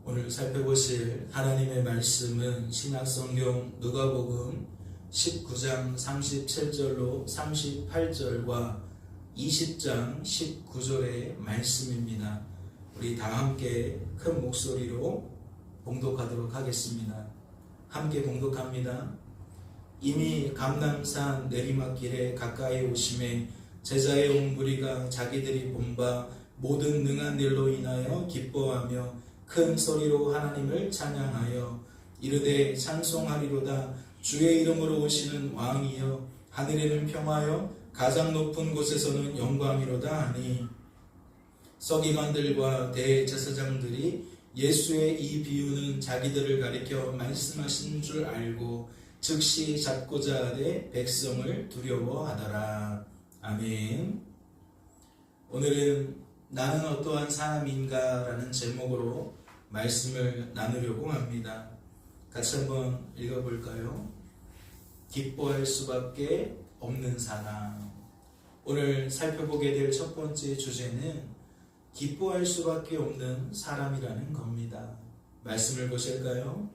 오늘 살펴보실 하나님의 말씀은 신약성경 누가복음 19장 37절로 38절과 20장 19절의 말씀입니다. 우리 다 함께 큰 목소리로 봉독하도록 하겠습니다. 함께 봉독합니다. 이미 감람산 내리막길에 가까이 오심에 제자의 온 무리가 자기들이 본 바 모든 능한 일로 인하여 기뻐하며 큰 소리로 하나님을 찬양하여 이르되 찬송하리로다. 주의 이름으로 오시는 왕이여 하늘에는 평화여 가장 높은 곳에서는 영광이로다 하니, 서기관들과 대제사장들이 예수의 이 비유는 자기들을 가리켜 말씀하신 줄 알고 즉시 잡고자 하되 백성을 두려워하더라. 아멘. 오늘은 나는 어떠한 사람인가 라는 제목으로 말씀을 나누려고 합니다. 같이 한번 읽어볼까요? 기뻐할 수밖에 없는 사람. 오늘 살펴보게 될 첫 번째 주제는 기뻐할 수밖에 없는 사람이라는 겁니다. 말씀을 보실까요?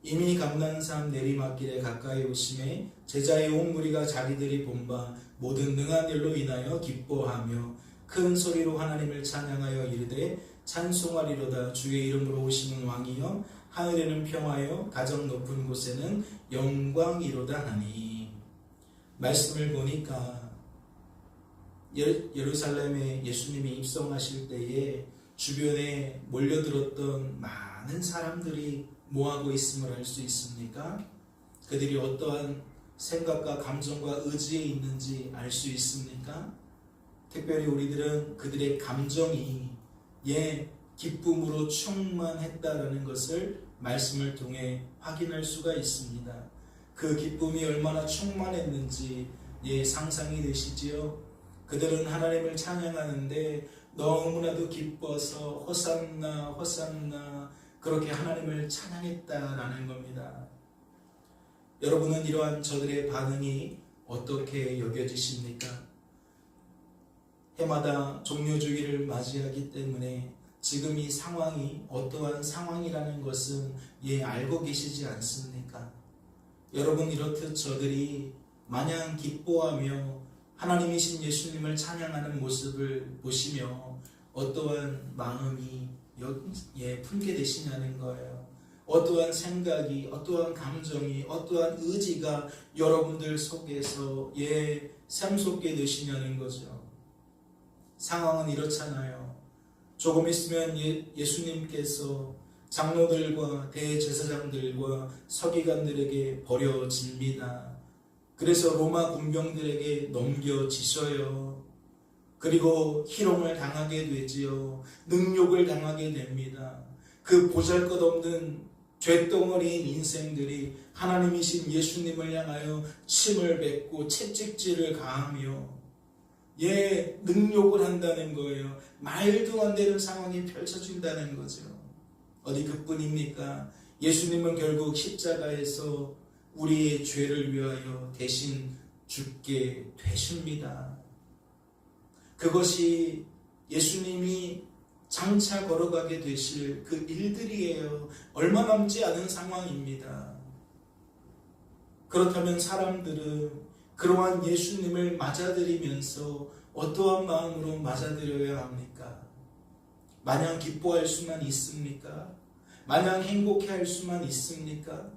이미 감람산 내리막길에 가까이 오심에 제자의 온 무리가 자기들이 본 바 모든 능한 일로 인하여 기뻐하며 큰 소리로 하나님을 찬양하여 이르되 찬송하리로다. 주의 이름으로 오시는 왕이여 하늘에는 평화여 가장 높은 곳에는 영광이로다 하니, 말씀을 보니까 예루살렘에 예수님이 입성하실 때에 주변에 몰려들었던 많은 사람들이 뭐하고 있음을 알 수 있습니까? 그들이 어떠한 생각과 감정과 의지에 있는지 알 수 있습니까? 특별히 우리들은 그들의 감정이 기쁨으로 충만했다라는 것을 말씀을 통해 확인할 수가 있습니다. 그 기쁨이 얼마나 충만했는지 상상이 되시지요? 그들은 하나님을 찬양하는데 너무나도 기뻐서 호산나 호산나 그렇게 하나님을 찬양했다라는 겁니다. 여러분은 이러한 저들의 반응이 어떻게 여겨지십니까? 해마다 종료주기를 맞이하기 때문에 지금 이 상황이 어떠한 상황이라는 것은 알고 계시지 않습니까? 여러분, 이렇듯 저들이 마냥 기뻐하며 하나님이신 예수님을 찬양하는 모습을 보시며 어떠한 마음이 품게 되시냐는 거예요. 어떠한 생각이, 어떠한 감정이, 어떠한 의지가 여러분들 속에서 샘솟게 되시냐는 거죠. 상황은 이렇잖아요. 조금 있으면 예수님께서 장로들과 대제사장들과 서기관들에게 버려집니다. 그래서 로마 군병들에게 넘겨지셔요. 그리고 희롱을 당하게 되지요. 능욕을 당하게 됩니다. 그 보잘것없는 죄덩어리인 인생들이 하나님이신 예수님을 향하여 침을 뱉고 채찍질을 가하며 능욕을 한다는 거예요. 말도 안 되는 상황이 펼쳐진다는 거죠. 어디 그뿐입니까? 예수님은 결국 십자가에서 우리의 죄를 위하여 대신 죽게 되십니다. 그것이 예수님이 장차 걸어가게 되실 그 일들이에요. 얼마 남지 않은 상황입니다. 그렇다면 사람들은 그러한 예수님을 맞아들이면서 어떠한 마음으로 맞아들여야 합니까? 마냥 기뻐할 수만 있습니까? 마냥 행복해할 수만 있습니까?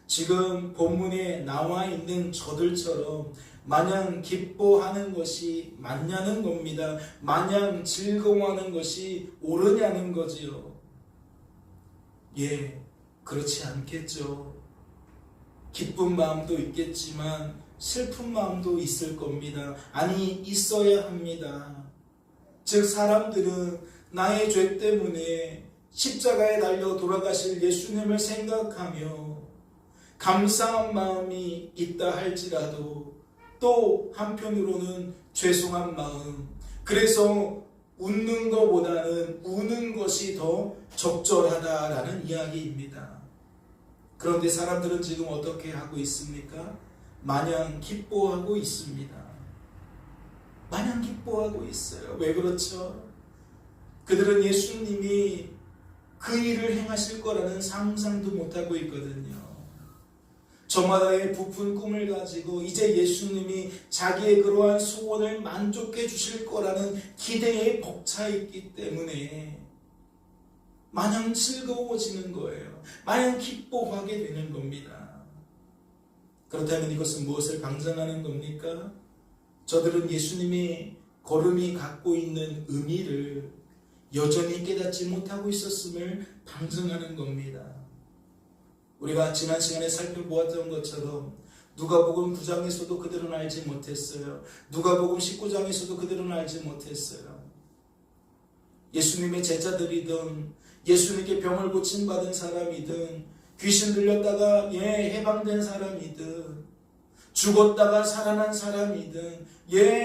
지금 본문에 나와 있는 저들처럼 마냥 기뻐하는 것이 맞냐는 겁니다. 마냥 즐거워하는 것이 옳으냐는 거지요. 그렇지 않겠죠. 기쁜 마음도 있겠지만 슬픈 마음도 있을 겁니다. 아니, 있어야 합니다. 즉, 사람들은 나의 죄 때문에 십자가에 달려 돌아가실 예수님을 생각하며 감사한 마음이 있다 할지라도 또 한편으로는 죄송한 마음, 그래서 웃는 것보다는 우는 것이 더 적절하다라는 이야기입니다. 그런데 사람들은 지금 어떻게 하고 있습니까? 마냥 기뻐하고 있습니다. 마냥 기뻐하고 있어요. 왜 그렇죠? 그들은 예수님이 그 일을 행하실 거라는 상상도 못하고 있거든요. 저마다의 부푼 꿈을 가지고 이제 예수님이 자기의 그러한 소원을 만족해 주실 거라는 기대에 벅차 있기 때문에 마냥 즐거워지는 거예요. 마냥 기뻐하게 되는 겁니다. 그렇다면 이것은 무엇을 방증하는 겁니까? 저들은 예수님의 걸음이 갖고 있는 의미를 여전히 깨닫지 못하고 있었음을 방증하는 겁니다. 우리가 지난 시간에 살펴보았던 것처럼 누가복음 9장에서도 그들은 알지 못했어요. 누가복음 19장에서도 그들은 알지 못했어요. 예수님의 제자들이든 예수님께 병을 고침받은 사람이든 귀신 들렸다가 해방된 사람이든 죽었다가 살아난 사람이든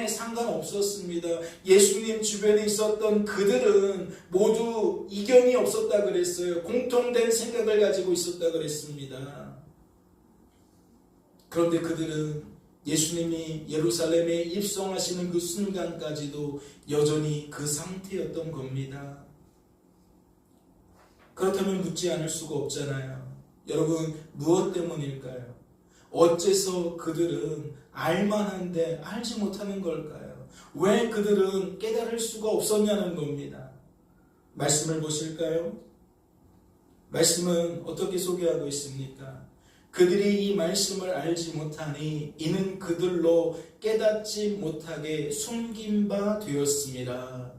상관없었습니다. 예수님 주변에 있었던 그들은 모두 이견이 없었다 그랬어요. 공통된 생각을 가지고 있었다 그랬습니다. 그런데 그들은 예수님이 예루살렘에 입성하시는 그 순간까지도 여전히 그 상태였던 겁니다. 그렇다면 묻지 않을 수가 없잖아요. 여러분, 무엇 때문일까요? 어째서 그들은 알만한데 알지 못하는 걸까요? 왜 그들은 깨달을 수가 없었냐는 겁니다. 말씀을 보실까요? 말씀은 어떻게 소개하고 있습니까? 그들이 이 말씀을 알지 못하니 이는 그들로 깨닫지 못하게 숨긴 바 되었습니다.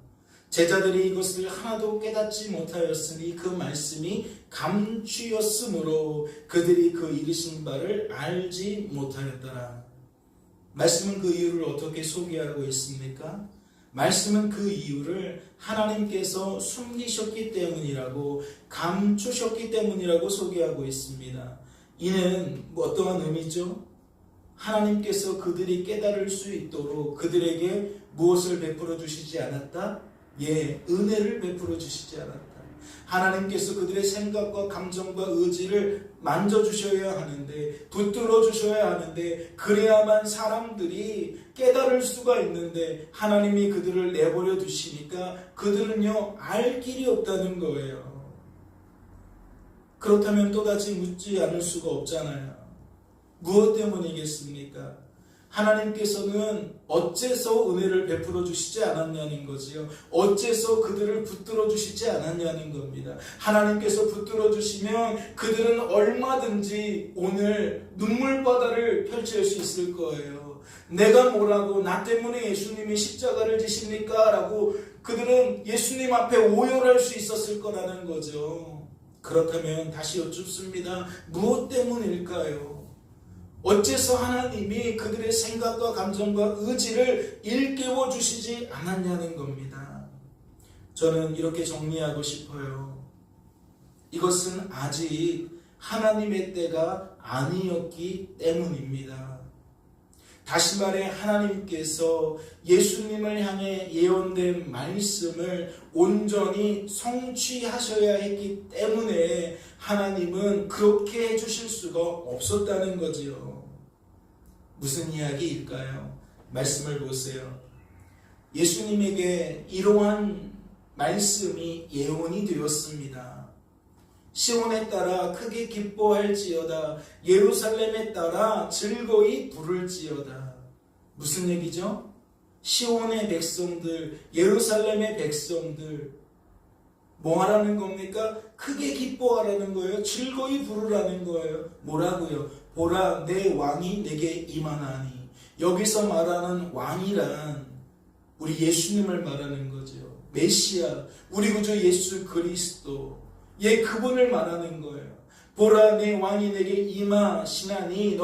제자들이 이것을 하나도 깨닫지 못하였으니 그 말씀이 감추였으므로 그들이 그 이르신 바를 알지 못하였더라. 말씀은 그 이유를 어떻게 소개하고 있습니까? 말씀은 그 이유를 하나님께서 숨기셨기 때문이라고, 감추셨기 때문이라고 소개하고 있습니다. 이는 어떠한 의미죠? 하나님께서 그들이 깨달을 수 있도록 그들에게 무엇을 베풀어 주시지 않았다? 은혜를 베풀어 주시지 않았다. 하나님께서 그들의 생각과 감정과 의지를 만져주셔야 하는데, 붙들어 주셔야 하는데, 그래야만 사람들이 깨달을 수가 있는데 하나님이 그들을 내버려 두시니까 그들은요 알 길이 없다는 거예요. 그렇다면 또다시 묻지 않을 수가 없잖아요. 무엇 때문이겠습니까? 하나님께서는 어째서 은혜를 베풀어 주시지 않았냐는 거지요. 어째서 그들을 붙들어 주시지 않았냐는 겁니다. 하나님께서 붙들어 주시면 그들은 얼마든지 오늘 눈물바다를 펼칠 수 있을 거예요. 내가 뭐라고, 나 때문에 예수님이 십자가를 지십니까? 라고 그들은 예수님 앞에 오열할 수 있었을 거라는 거죠. 그렇다면 다시 여쭙습니다. 무엇 때문일까요? 어째서 하나님이 그들의 생각과 감정과 의지를 일깨워 주시지 않았냐는 겁니다. 저는 이렇게 정리하고 싶어요. 이것은 아직 하나님의 때가 아니었기 때문입니다. 다시 말해 하나님께서 예수님을 향해 예언된 말씀을 온전히 성취하셔야 했기 때문에 하나님은 그렇게 해주실 수가 없었다는 거지요. 무슨 이야기일까요? 말씀을 보세요. 예수님에게 이러한 말씀이 예언이 되었습니다. 시온에 따라 크게 기뻐할지어다. 예루살렘에 따라 즐거이 부를지어다. 무슨 얘기죠? 시온의 백성들, 예루살렘의 백성들 뭐 하라는 겁니까? 크게 기뻐하라는 거예요. 즐거이 부르라는 거예요. 뭐라고요? 보라, 내 왕이 내게 임하나니. 여기서 말하는 왕이란 우리 예수님을 말하는 거죠. 메시아, 우리 구주 예수 그리스도, 그분을 말하는 거예요. 보라, 내 왕이 내게 임하시나니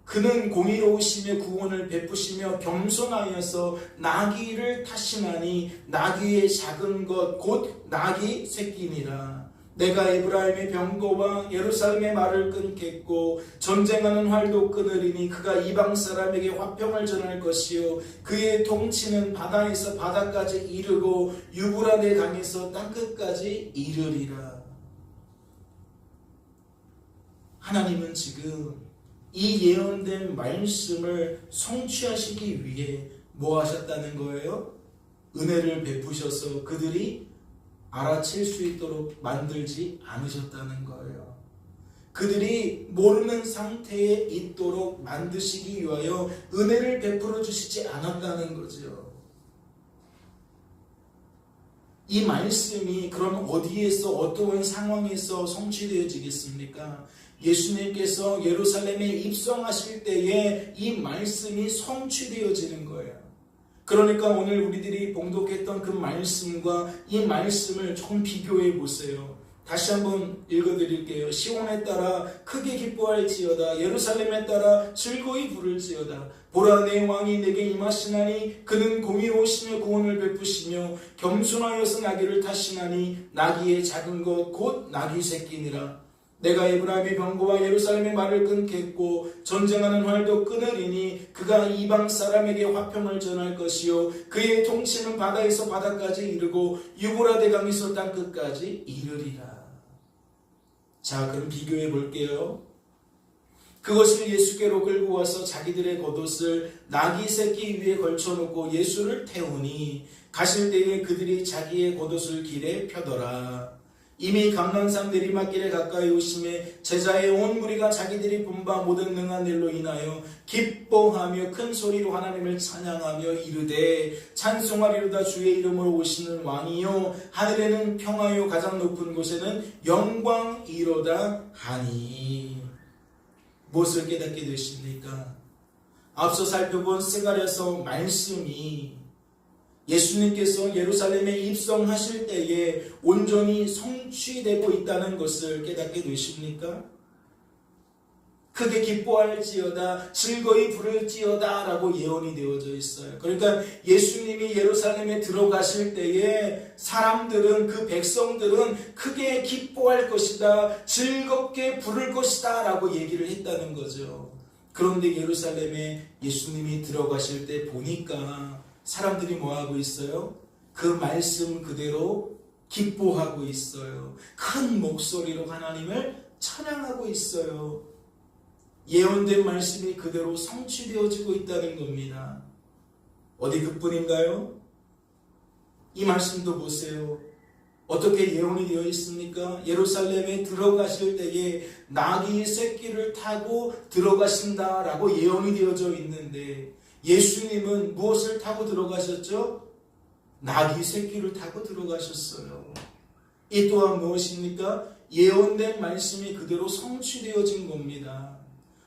그는 공의로우시며 구원을 베푸시며 겸손하여서 나귀를 타시나니 나귀의 작은 것 곧 나귀 새끼니라. 내가 에브라임의 병거와 예루살렘의 말을 끊겠고 전쟁하는 활도 끊으리니 그가 이방 사람에게 화평을 전할 것이요 그의 통치는 바다에서 바다까지 이르고 유브라데 강에서 땅끝까지 이르리라. 하나님은 지금 이 예언된 말씀을 성취하시기 위해 뭐 하셨다는 거예요? 은혜를 베푸셔서 그들이 알아챌 수 있도록 만들지 않으셨다는 거예요. 그들이 모르는 상태에 있도록 만드시기 위하여 은혜를 베풀어 주시지 않았다는 거죠. 이 말씀이 그럼 어디에서 어떠한 상황에서 성취되어지겠습니까? 예수님께서 예루살렘에 입성하실 때에 이 말씀이 성취되어지는 거예요. 그러니까 오늘 우리들이 봉독했던 그 말씀과 이 말씀을 조금 비교해 보세요. 다시 한번 읽어드릴게요. 시온에 따라 크게 기뻐할지어다. 예루살렘에 따라 즐거이 부를지어다. 보라, 내 왕이 내게 임하시나니 그는 공의로우시며 구원을 베푸시며 겸손하여서 나귀를 타시나니 나귀의 작은 것 곧 나귀 새끼니라. 내가 에브라임의 병거와 예루살렘의 말을 끊겠고 전쟁하는 활도 끊으리니 그가 이방 사람에게 화평을 전할 것이요 그의 통치는 바다에서 바다까지 이르고 유브라데 강에서 땅끝까지 이르리라. 자, 그럼 비교해 볼게요. 그것을 예수께로 끌고 와서 자기들의 겉옷을 나귀 새끼 위에 걸쳐놓고 예수를 태우니 가실 때에 그들이 자기의 겉옷을 길에 펴더라. 이미 감람산 내리막길에 가까이 오심에 제자의 온 무리가 자기들이 본 바 모든 능한 일로 인하여 기뻐하며 큰 소리로 하나님을 찬양하며 이르되 찬송하리로다. 주의 이름으로 오시는 왕이요 하늘에는 평화요 가장 높은 곳에는 영광이로다 하니. 무엇을 깨닫게 되십니까? 앞서 살펴본 스가랴서 말씀이 예수님께서 예루살렘에 입성하실 때에 온전히 성취되고 있다는 것을 깨닫게 되십니까? 크게 기뻐할지어다, 즐거이 부를지어다 라고 예언이 되어져 있어요. 그러니까 예수님이 예루살렘에 들어가실 때에 사람들은, 그 백성들은 크게 기뻐할 것이다, 즐겁게 부를 것이다 라고 얘기를 했다는 거죠. 그런데 예루살렘에 예수님이 들어가실 때 보니까 사람들이 뭐하고 있어요? 그 말씀 그대로 기뻐하고 있어요. 큰 목소리로 하나님을 찬양하고 있어요. 예언된 말씀이 그대로 성취되어지고 있다는 겁니다. 어디 그뿐인가요? 이 말씀도 보세요. 어떻게 예언이 되어 있습니까? 예루살렘에 들어가실 때에 나귀 새끼를 타고 들어가신다라고 예언이 되어져 있는데 예수님은 무엇을 타고 들어가셨죠? 나귀 새끼를 타고 들어가셨어요. 이 또한 무엇입니까? 예언된 말씀이 그대로 성취되어진 겁니다.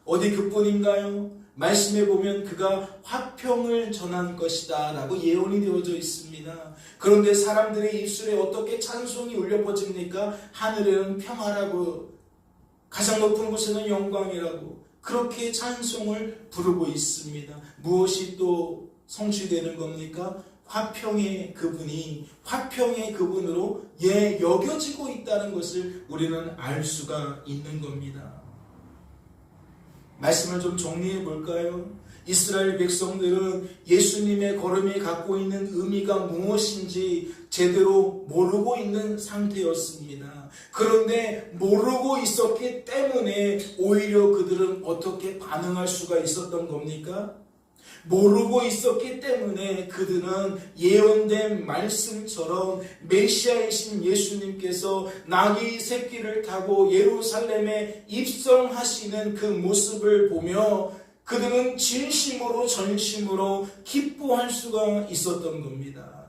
어디 그뿐인가요? 말씀에 보면 그가 화평을 전한 것이다 라고 예언이 되어져 있습니다. 그런데 사람들의 입술에 어떻게 찬송이 울려 퍼집니까? 하늘에는 평화라고, 가장 높은 곳에는 영광이라고, 그렇게 찬송을 부르고 있습니다. 무엇이 또 성취되는 겁니까? 화평의 그분이 화평의 그분으로 여겨지고 있다는 것을 우리는 알 수가 있는 겁니다. 말씀을 좀 정리해 볼까요? 이스라엘 백성들은 예수님의 걸음이 갖고 있는 의미가 무엇인지 제대로 모르고 있는 상태였습니다. 그런데 모르고 있었기 때문에 오히려 그들은 어떻게 반응할 수가 있었던 겁니까? 모르고 있었기 때문에 그들은 예언된 말씀처럼 메시아이신 예수님께서 나귀 새끼를 타고 예루살렘에 입성하시는 그 모습을 보며 그들은 진심으로 전심으로 기뻐할 수가 있었던 겁니다.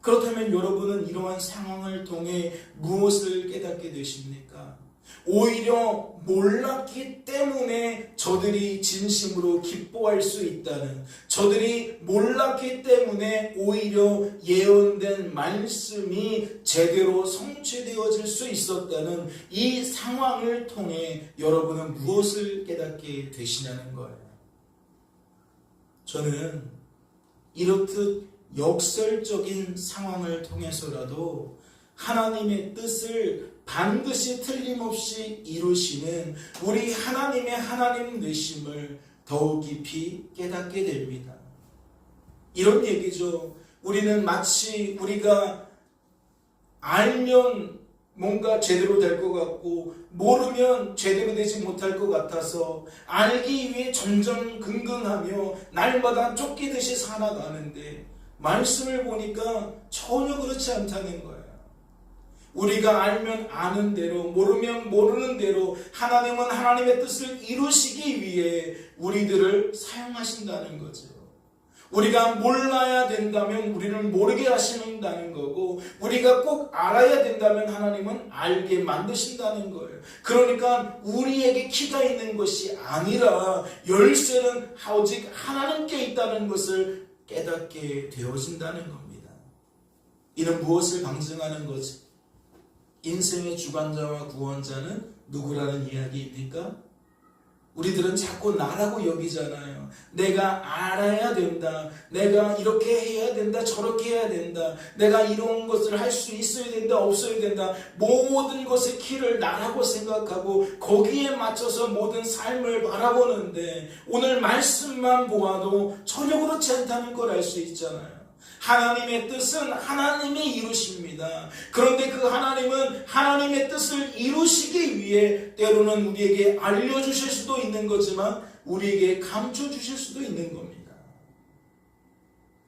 그렇다면 여러분은 이러한 상황을 통해 무엇을 깨닫게 되십니까? 오히려 몰랐기 때문에 저들이 진심으로 기뻐할 수 있다는, 저들이 몰랐기 때문에 오히려 예언된 말씀이 제대로 성취되어질 수 있었다는 이 상황을 통해 여러분은 무엇을 깨닫게 되시냐는 거예요. 저는 이렇듯 역설적인 상황을 통해서라도 하나님의 뜻을 반드시 틀림없이 이루시는 우리 하나님의 하나님 되심을 더욱 깊이 깨닫게 됩니다. 이런 얘기죠. 우리는 마치 우리가 알면 뭔가 제대로 될 것 같고 모르면 제대로 되지 못할 것 같아서 알기 위해 전전긍긍하며 날마다 쫓기듯이 살아가는데 말씀을 보니까 전혀 그렇지 않다는 거예요. 우리가 알면 아는 대로, 모르면 모르는 대로 하나님은 하나님의 뜻을 이루시기 위해 우리들을 사용하신다는 거죠. 우리가 몰라야 된다면 우리는 모르게 하신다는 거고, 우리가 꼭 알아야 된다면 하나님은 알게 만드신다는 거예요. 그러니까 우리에게 키가 있는 것이 아니라 열쇠는 오직 하나님께 있다는 것을 깨닫게 되어진다는 겁니다. 이는 무엇을 방증하는 거지? 인생의 주관자와 구원자는 누구라는 이야기입니까? 우리들은 자꾸 나라고 여기잖아요. 내가 알아야 된다. 내가 이렇게 해야 된다. 저렇게 해야 된다. 내가 이런 것을 할 수 있어야 된다. 없어야 된다. 모든 것의 키를 나라고 생각하고 거기에 맞춰서 모든 삶을 바라보는데, 오늘 말씀만 보아도 전혀 그렇지 않다는 걸 알 수 있잖아요. 하나님의 뜻은 하나님이 이루십니다. 그런데 그 하나님은 하나님의 뜻을 이루시기 위해 때로는 우리에게 알려주실 수도 있는 거지만 우리에게 감춰주실 수도 있는 겁니다.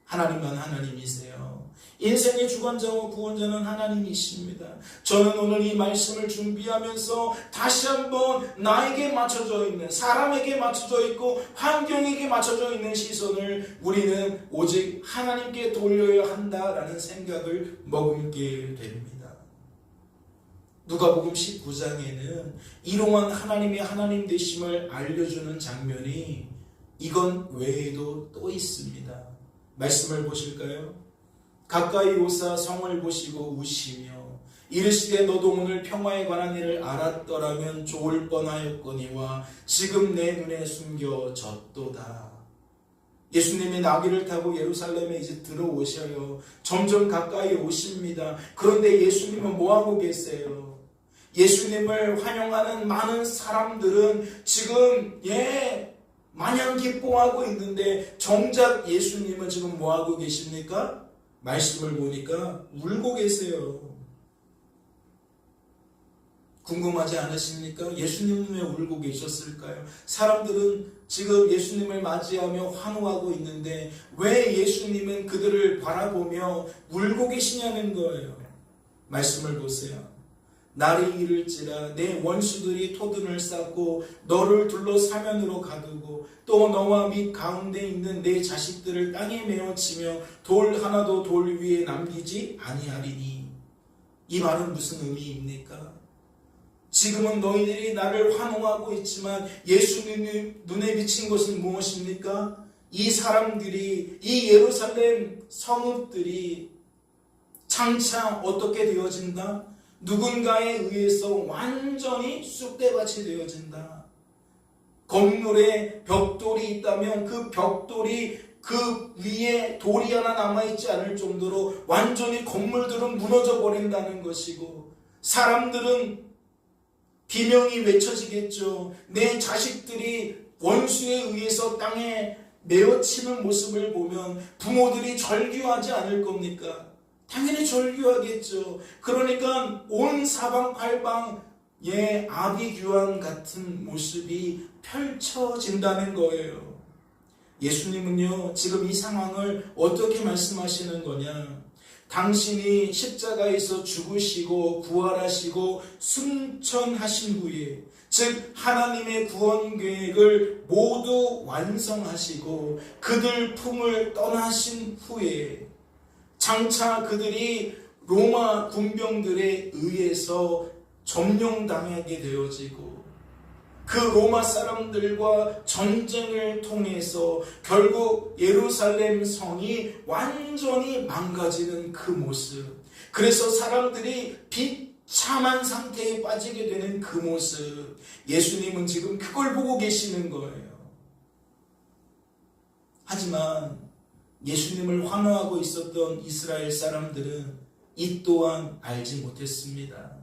하나님만 하나님이세요. 인생의 주관자와 구원자는 하나님이십니다. 저는 오늘 이 말씀을 준비하면서 다시 한번 나에게 맞춰져 있는, 사람에게 맞춰져 있고 환경에게 맞춰져 있는 시선을 우리는 오직 하나님께 돌려야 한다라는 생각을 머금게 됩니다. 누가복음 19장에는 이러한 하나님의 하나님 되심을 알려주는 장면이 이건 외에도 또 있습니다. 말씀을 보실까요? 가까이 오사 성을 보시고 우시며 이르시되 너도 오늘 평화에 관한 일을 알았더라면 좋을 뻔하였거니와 지금 내 눈에 숨겨졌도다. 예수님이 나귀를 타고 예루살렘에 이제 들어오셔요. 점점 가까이 오십니다. 그런데 예수님은 뭐하고 계세요? 예수님을 환영하는 많은 사람들은 지금 마냥 기뻐하고 있는데 정작 예수님은 지금 뭐하고 계십니까? 말씀을 보니까 울고 계세요. 궁금하지 않으십니까? 예수님은 왜 울고 계셨을까요? 사람들은 지금 예수님을 맞이하며 환호하고 있는데 왜 예수님은 그들을 바라보며 울고 계시냐는 거예요. 말씀을 보세요. 날이 이를지라 내 원수들이 토둔을 쌓고 너를 둘러 사면으로 가두고 또 너와 및 가운데 있는 내 자식들을 땅에 메어치며 돌 하나도 돌 위에 남기지 아니하리니. 이 말은 무슨 의미입니까? 지금은 너희들이 나를 환호하고 있지만 예수님 눈에 비친 것은 무엇입니까? 이 사람들이, 이 예루살렘 성읍들이 장차 어떻게 되어진다? 누군가에 의해서 완전히 쑥대밭이 되어진다. 건물에 벽돌이 있다면 그 벽돌이 그 위에 돌이 하나 남아있지 않을 정도로 완전히 건물들은 무너져 버린다는 것이고, 사람들은 비명이 외쳐지겠죠. 내 자식들이 원수에 의해서 땅에 메어치는 모습을 보면 부모들이 절규하지 않을 겁니까? 당연히 절규하겠죠. 그러니까 온 사방팔방 아비규환 같은 모습이 펼쳐진다는 거예요. 예수님은요, 지금 이 상황을 어떻게 말씀하시는 거냐? 당신이 십자가에서 죽으시고 부활하시고 승천하신 후에, 즉 하나님의 구원 계획을 모두 완성하시고 그들 품을 떠나신 후에 장차 그들이 로마 군병들에 의해서 점령당하게 되어지고 그 로마 사람들과 전쟁을 통해서 결국 예루살렘 성이 완전히 망가지는 그 모습, 그래서 사람들이 비참한 상태에 빠지게 되는 그 모습, 예수님은 지금 그걸 보고 계시는 거예요. 하지만 예수님을 환호하고 있었던 이스라엘 사람들은 이 또한 알지 못했습니다.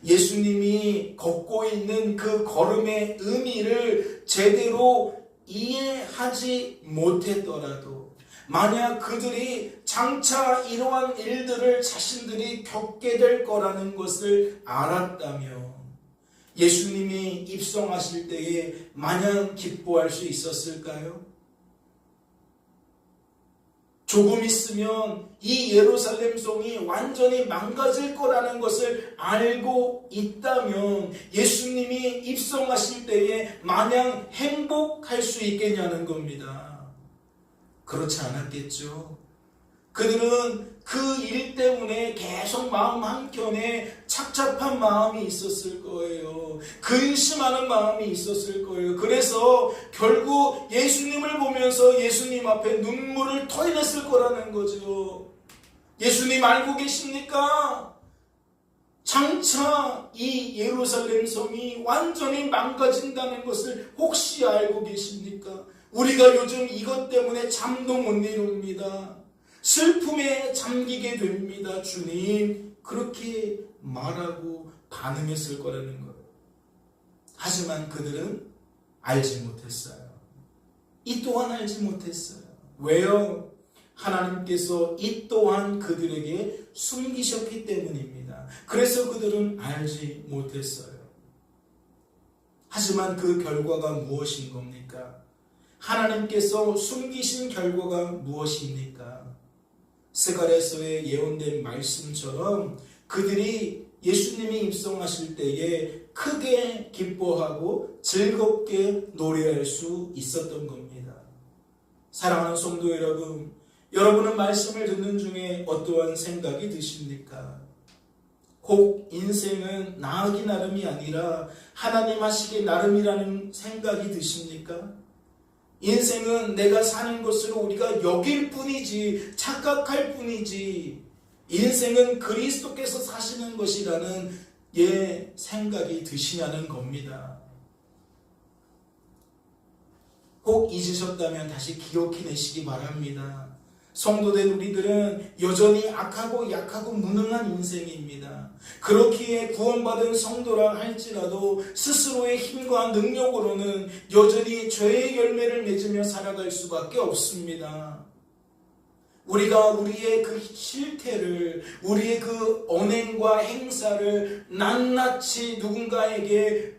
예수님이 걷고 있는 그 걸음의 의미를 제대로 이해하지 못했더라도, 만약 그들이 장차 이러한 일들을 자신들이 겪게 될 거라는 것을 알았다면 예수님이 입성하실 때에 마냥 기뻐할 수 있었을까요? 조금 있으면 이 예루살렘 성이 완전히 망가질 거라는 것을 알고 있다면 예수님이 입성하실 때에 마냥 행복할 수 있겠냐는 겁니다. 그렇지 않았겠죠. 그들은 그 일 때문에 계속 마음 한켠에 착잡한 마음이 있었을 거예요. 근심하는 마음이 있었을 거예요. 그래서 결국 예수님을 보면서 예수님 앞에 눈물을 토해냈을 거라는 거죠. 예수님 알고 계십니까? 장차 이 예루살렘 성이 완전히 망가진다는 것을 혹시 알고 계십니까? 우리가 요즘 이것 때문에 잠도 못 이룹니다. 슬픔에 잠기게 됩니다. 주님 그렇게 말하고 반응했을 거라는 거예요. 하지만 그들은 알지 못했어요. 이 또한 알지 못했어요. 왜요? 하나님께서 이 또한 그들에게 숨기셨기 때문입니다. 그래서 그들은 알지 못했어요. 하지만 그 결과가 무엇인 겁니까? 하나님께서 숨기신 결과가 무엇입니까? 스가랴서에 예언된 말씀처럼 그들이 예수님이 입성하실 때에 크게 기뻐하고 즐겁게 노래할 수 있었던 겁니다. 사랑하는 성도 여러분, 여러분은 말씀을 듣는 중에 어떠한 생각이 드십니까? 혹 인생은 나하기 나름이 아니라 하나님 하시기 나름이라는 생각이 드십니까? 인생은 내가 사는 것으로 우리가 여길 뿐이지 착각할 뿐이지 인생은 그리스도께서 사시는 것이라는 생각이 드시냐는 겁니다. 혹 잊으셨다면 다시 기억해내시기 바랍니다. 성도된 우리들은 여전히 악하고 약하고 무능한 인생입니다. 그렇기에 구원받은 성도라 할지라도 스스로의 힘과 능력으로는 여전히 죄의 열매를 맺으며 살아갈 수밖에 없습니다. 우리가 우리의 그 실태를, 우리의 그 언행과 행사를 낱낱이 누군가에게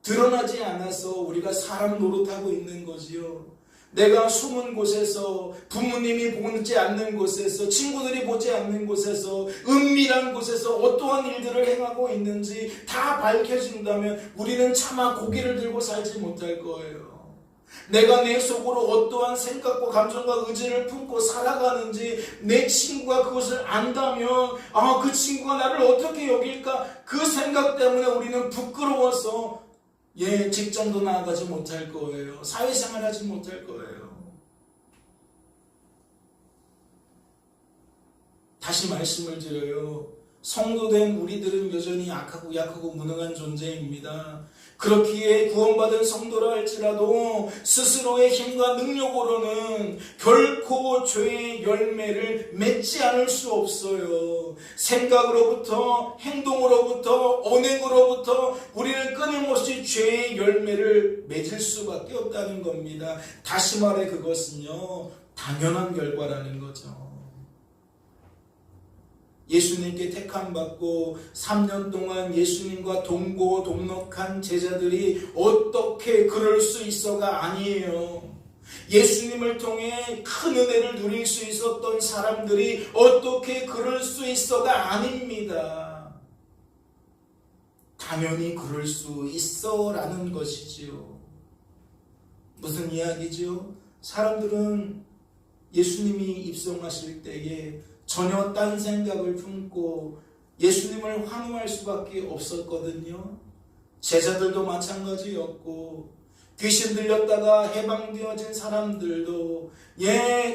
드러나지 않아서 우리가 사람 노릇하고 있는 거지요. 내가 숨은 곳에서, 부모님이 보지 않는 곳에서, 친구들이 보지 않는 곳에서, 은밀한 곳에서 어떠한 일들을 행하고 있는지 다 밝혀진다면 우리는 차마 고개를 들고 살지 못할 거예요. 내가 내 속으로 어떠한 생각과 감정과 의지를 품고 살아가는지 내 친구가 그것을 안다면 그 친구가 나를 어떻게 여길까? 그 생각 때문에 우리는 부끄러워서 직장도 나아가지 못할 거예요. 사회생활 하지 못할 거예요. 다시 말씀을 드려요. 성도된 우리들은 여전히 악하고 약하고 무능한 존재입니다. 그렇기에 구원받은 성도라 할지라도 스스로의 힘과 능력으로는 결코 죄의 열매를 맺지 않을 수 없어요. 생각으로부터, 행동으로부터, 언행으로부터 우리는 끊임없이 죄의 열매를 맺을 수밖에 없다는 겁니다. 다시 말해 그것은요, 당연한 결과라는 거죠. 예수님께 택함받고 3년 동안 예수님과 동고동락한 제자들이 어떻게 그럴 수 있어가 아니에요. 예수님을 통해 큰 은혜를 누릴 수 있었던 사람들이 어떻게 그럴 수 있어가 아닙니다. 당연히 그럴 수 있어 라는 것이지요. 무슨 이야기죠? 사람들은 예수님이 입성하실 때에 전혀 딴 생각을 품고 예수님을 환호할 수밖에 없었거든요. 제자들도 마찬가지였고 귀신 들렸다가 해방되어진 사람들도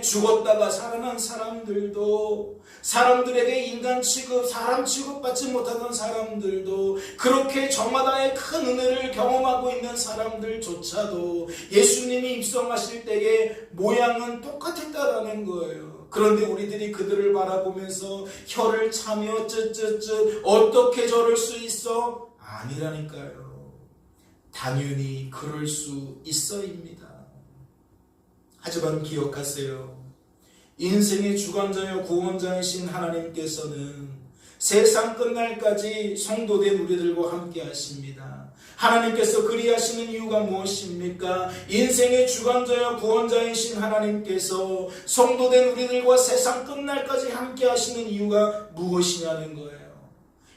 죽었다가 살아난 사람들도 사람들에게 인간 취급, 사람 취급받지 못하던 사람들도 그렇게 저마다의 큰 은혜를 경험하고 있는 사람들조차도 예수님이 입성하실 때의 모양은 똑같았다라는 거예요. 그런데 우리들이 그들을 바라보면서 혀를 차며 쯧쯧쯧 어떻게 저럴 수 있어? 아니라니까요. 당연히 그럴 수 있어입니다. 하지만 기억하세요. 인생의 주관자여 구원자이신 하나님께서는 세상 끝날까지 성도된 우리들과 함께 하십니다. 하나님께서 그리하시는 이유가 무엇입니까? 인생의 주관자여 구원자이신 하나님께서 성도된 우리들과 세상 끝날까지 함께 하시는 이유가 무엇이냐는 거예요.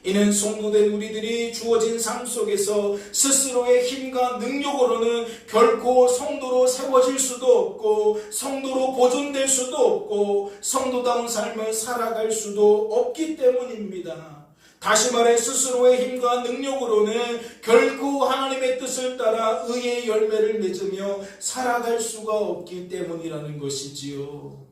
이는 성도된 우리들이 주어진 삶 속에서 스스로의 힘과 능력으로는 결코 성도로 세워질 수도 없고 성도로 보존될 수도 없고 성도다운 삶을 살아갈 수도 없기 때문입니다. 다시 말해 스스로의 힘과 능력으로는 결코 하나님의 뜻을 따라 의의 열매를 맺으며 살아갈 수가 없기 때문이라는 것이지요.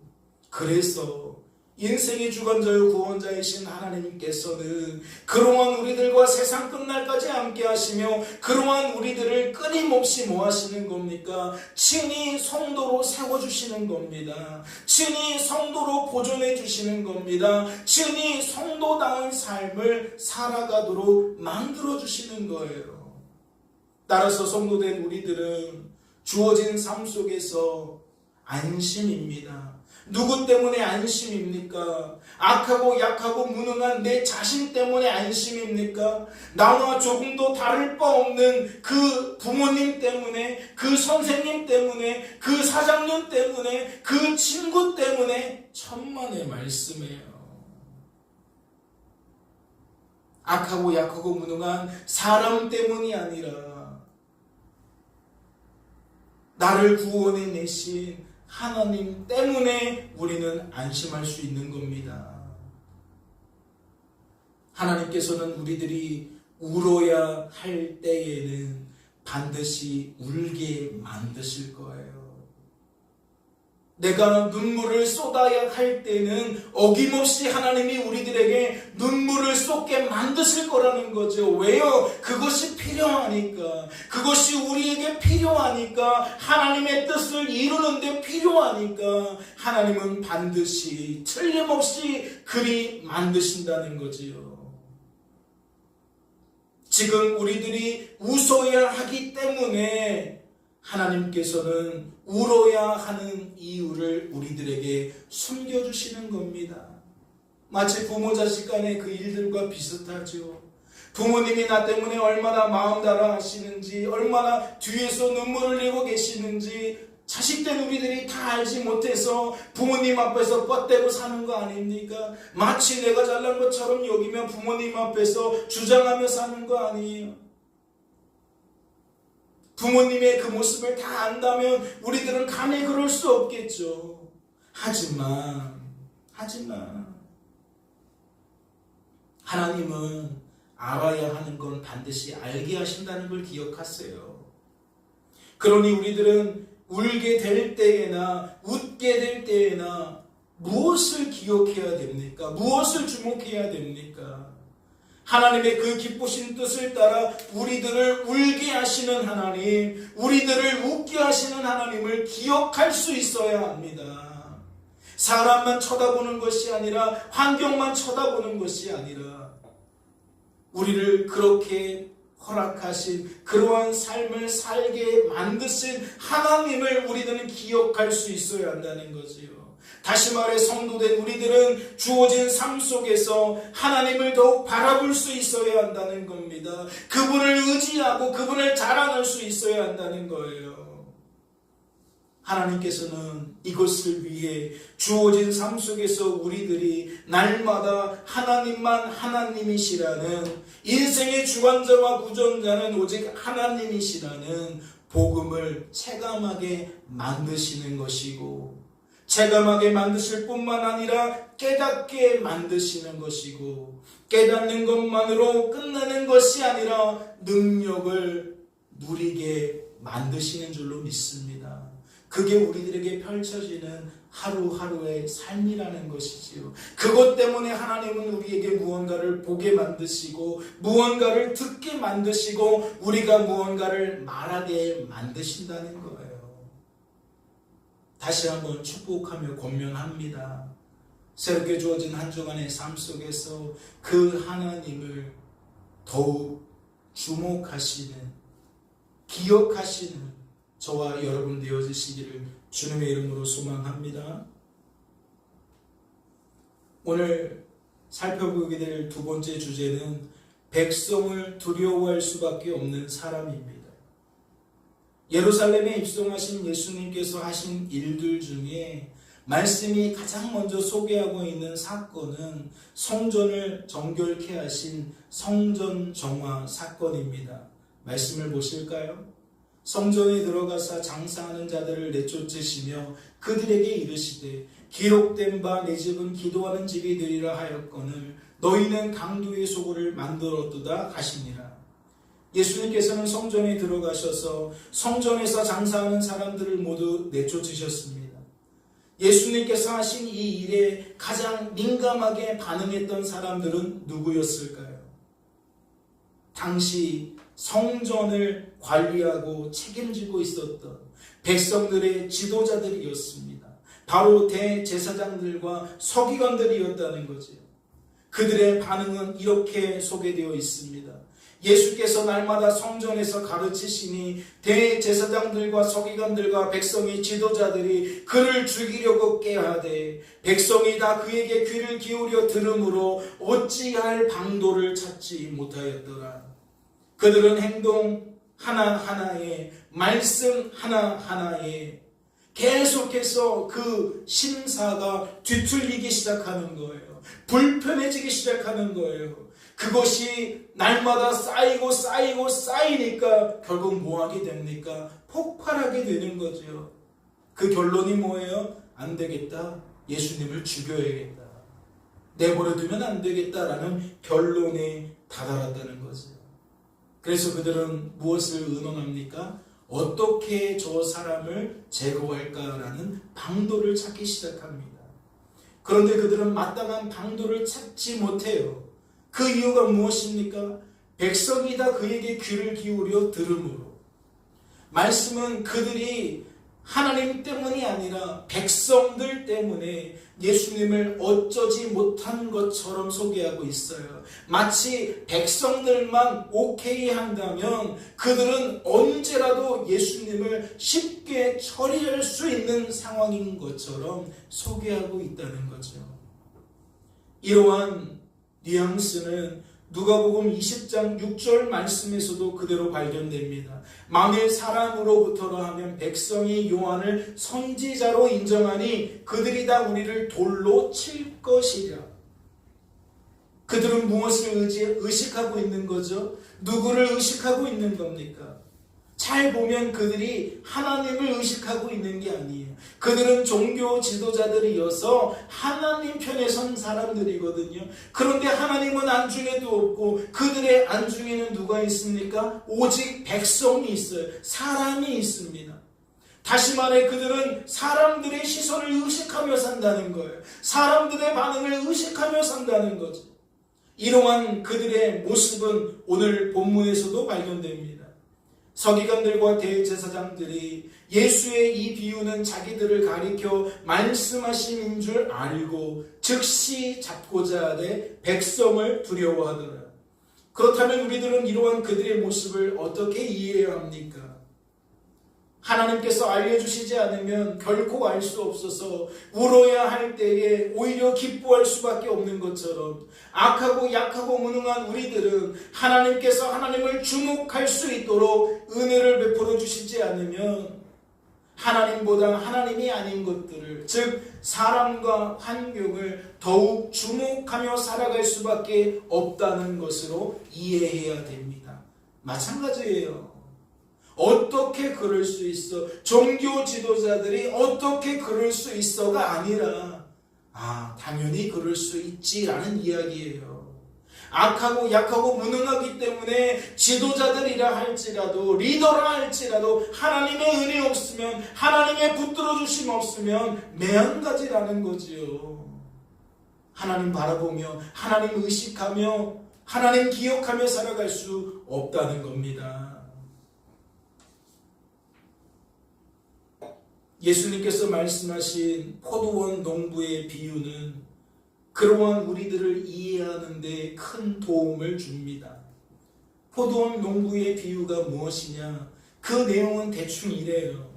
그래서 인생의 주관자요 구원자이신 하나님께서는 그동안 우리들과 세상 끝날까지 함께 하시며 그동안 우리들을 끊임없이 뭐 하시는 겁니까? 친히 성도로 세워주시는 겁니다. 친히 성도로 보존해 주시는 겁니다. 친히 성도다운 삶을 살아가도록 만들어 주시는 거예요. 따라서 성도된 우리들은 주어진 삶 속에서 안심입니다. 누구 때문에 안심입니까? 악하고 약하고 무능한 내 자신 때문에 안심입니까? 나와 조금도 다를 바 없는 그 부모님 때문에, 그 선생님 때문에, 그 사장님 때문에, 그 친구 때문에 천만의 말씀이에요. 악하고 약하고 무능한 사람 때문이 아니라 나를 구원해 내신 하나님 때문에 우리는 안심할 수 있는 겁니다. 하나님께서는 우리들이 울어야 할 때에는 반드시 울게 만드실 거예요. 내가 눈물을 쏟아야 할 때는 어김없이 하나님이 우리들에게 눈물을 쏟게 만드실 거라는 거죠. 왜요? 그것이 필요하니까. 그것이 우리에게 필요하니까. 하나님의 뜻을 이루는 데 필요하니까 하나님은 반드시 틀림없이 그리 만드신다는 거지요. 지금 우리들이 웃어야 하기 때문에 하나님께서는 울어야 하는 이유를 우리들에게 숨겨주시는 겁니다. 마치 부모 자식 간의 그 일들과 비슷하죠. 부모님이 나 때문에 얼마나 마음 달아 하시는지, 얼마나 뒤에서 눈물을 흘리고 계시는지 자식된 우리들이 다 알지 못해서 부모님 앞에서 뻗대고 사는 거 아닙니까? 마치 내가 잘난 것처럼 여기며 부모님 앞에서 주장하며 사는 거 아니에요? 부모님의 그 모습을 다 안다면 우리들은 감히 그럴 수 없겠죠. 하지만 하나님은 알아야 하는 건 반드시 알게 하신다는 걸 기억하세요. 그러니 우리들은 울게 될 때에나 웃게 될 때에나 무엇을 기억해야 됩니까? 무엇을 주목해야 됩니까? 하나님의 그 기쁘신 뜻을 따라 우리들을 울게 하시는 하나님, 우리들을 웃게 하시는 하나님을 기억할 수 있어야 합니다. 사람만 쳐다보는 것이 아니라, 환경만 쳐다보는 것이 아니라 우리를 그렇게 허락하신 그러한 삶을 살게 만드신 하나님을 우리들은 기억할 수 있어야 한다는 거지요. 다시 말해 성도된 우리들은 주어진 삶 속에서 하나님을 더욱 바라볼 수 있어야 한다는 겁니다. 그분을 의지하고 그분을 자랑할 수 있어야 한다는 거예요. 하나님께서는 이것을 위해 주어진 삶 속에서 우리들이 날마다 하나님만 하나님이시라는, 인생의 주관자와 구전자는 오직 하나님이시라는 복음을 체감하게 만드시는 것이고, 체감하게 만드실 뿐만 아니라 깨닫게 만드시는 것이고, 깨닫는 것만으로 끝나는 것이 아니라 능력을 누리게 만드시는 줄로 믿습니다. 그게 우리들에게 펼쳐지는 하루하루의 삶이라는 것이지요. 그것 때문에 하나님은 우리에게 무언가를 보게 만드시고, 무언가를 듣게 만드시고, 우리가 무언가를 말하게 만드신다는 거예요. 다시 한번 축복하며 권면합니다. 새롭게 주어진 한 주간의 삶 속에서 그 하나님을 더욱 주목하시는, 기억하시는 저와 여러분 되어주시기를 주님의 이름으로 소망합니다. 오늘 살펴보게 될 두 번째 주제는 백성을 두려워할 수밖에 없는 사람입니다. 예루살렘에 입성하신 예수님께서 하신 일들 중에 말씀이 가장 먼저 소개하고 있는 사건은 성전을 정결케 하신 성전 정화 사건입니다. 말씀을 보실까요? 성전에 들어가사 장사하는 자들을 내쫓으시며 그들에게 이르시되 기록된 바 내 집은 기도하는 집이 되리라 하였거늘 너희는 강도의 소굴을 만들었도다 하시니라. 예수님께서는 성전에 들어가셔서 성전에서 장사하는 사람들을 모두 내쫓으셨습니다. 예수님께서 하신 이 일에 가장 민감하게 반응했던 사람들은 누구였을까요? 당시 성전을 관리하고 책임지고 있었던 백성들의 지도자들이었습니다. 바로 대제사장들과 서기관들이었다는 거죠. 그들의 반응은 이렇게 소개되어 있습니다. 예수께서 날마다 성전에서 가르치시니 대제사장들과 서기관들과 백성의 지도자들이 그를 죽이려고 꾀하되 백성이 다 그에게 귀를 기울여 들으므로 어찌할 방도를 찾지 못하였더라. 그들은 행동 하나하나에 말씀 하나하나에 계속해서 그 심사가 뒤틀리기 시작하는 거예요. 불편해지기 시작하는 거예요. 그것이 날마다 쌓이니까 결국 뭐하게 됩니까? 폭발하게 되는 거죠. 그 결론이 뭐예요? 안 되겠다. 예수님을 죽여야겠다. 내버려두면 안 되겠다라는 결론에 다다랐다는 거죠. 그래서 그들은 무엇을 의논합니까? 어떻게 저 사람을 제거할까라는 방도를 찾기 시작합니다. 그런데 그들은 마땅한 방도를 찾지 못해요. 그 이유가 무엇입니까? 백성이 다 그에게 귀를 기울여 들음으로. 말씀은 그들이 하나님 때문이 아니라 백성들 때문에 예수님을 어쩌지 못한 것처럼 소개하고 있어요. 마치 백성들만 오케이 한다면 그들은 언제라도 예수님을 쉽게 처리할 수 있는 상황인 것처럼 소개하고 있다는 거죠. 이러한 뉘앙스는 누가복음 20장 6절 말씀에서도 그대로 발견됩니다. 만일 사람으로부터라 하면 백성이 요한을 선지자로 인정하니 그들이 다 우리를 돌로 칠 것이라. 그들은 무엇을 의식하고 있는 거죠? 누구를 의식하고 있는 겁니까? 잘 보면 그들이 하나님을 의식하고 있는 게 아니에요. 그들은 종교 지도자들이어서 하나님 편에 선 사람들이거든요. 그런데 하나님은 안중에도 없고 그들의 안중에는 누가 있습니까? 오직 백성이 있어요. 사람이 있습니다. 다시 말해 그들은 사람들의 시선을 의식하며 산다는 거예요. 사람들의 반응을 의식하며 산다는 거죠. 이러한 그들의 모습은 오늘 본문에서도 발견됩니다. 서기관들과 대제사장들이 예수의 이 비유는 자기들을 가리켜 말씀하심인 줄 알고 즉시 잡고자 하되 백성을 두려워하더라. 그렇다면 우리들은 이러한 그들의 모습을 어떻게 이해해야 합니까? 하나님께서 알려주시지 않으면 결코 알 수 없어서 울어야 할 때에 오히려 기뻐할 수밖에 없는 것처럼 악하고 약하고 무능한 우리들은 하나님께서 하나님을 주목할 수 있도록 은혜를 베풀어 주시지 않으면 하나님보다 하나님이 아닌 것들을, 즉 사람과 환경을 더욱 주목하며 살아갈 수밖에 없다는 것으로 이해해야 됩니다. 마찬가지예요. 어떻게 그럴 수 있어? 종교 지도자들이 어떻게 그럴 수 있어가 아니라 당연히 그럴 수 있지라는 이야기예요. 악하고 약하고 무능하기 때문에 지도자들이라 할지라도 리더라 할지라도 하나님의 은혜 없으면, 하나님의 붙들어 주심 없으면 매한가지라는 거지요. 하나님 바라보며 하나님 의식하며 하나님 기억하며 살아갈 수 없다는 겁니다. 예수님께서 말씀하신 포도원 농부의 비유는 그러한 우리들을 이해하는 데 큰 도움을 줍니다. 포도원 농부의 비유가 무엇이냐? 그 내용은 대충 이래요.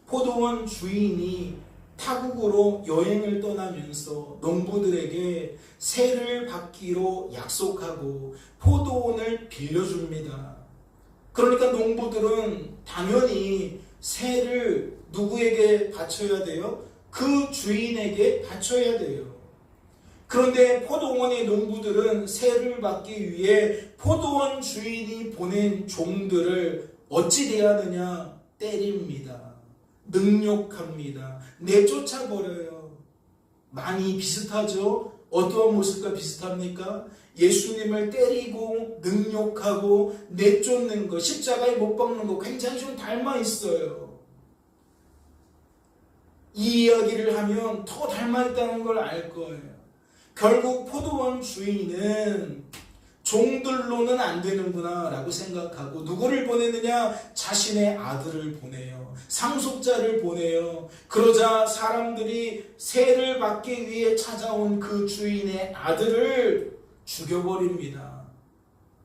포도원 주인이 타국으로 여행을 떠나면서 농부들에게 세를 받기로 약속하고 포도원을 빌려줍니다. 그러니까 농부들은 당연히 세를 누구에게 바쳐야 돼요? 그 주인에게 바쳐야 돼요. 그런데 포도원의 농부들은 세를 받기 위해 포도원 주인이 보낸 종들을 어찌 대하느냐? 때립니다. 능욕합니다. 내쫓아버려요. 많이 비슷하죠? 어떠한 모습과 비슷합니까? 예수님을 때리고 능욕하고 내쫓는 것, 십자가에 못 박는 것 굉장히 좀 닮아 있어요. 이 이야기를 하면 더 닮아 있다는 걸 알 거예요. 결국 포도원 주인은 종들로는 안 되는구나 라고 생각하고 누구를 보내느냐? 자신의 아들을 보내요. 상속자를 보내요. 그러자 사람들이 세를 받기 위해 찾아온 그 주인의 아들을 죽여버립니다.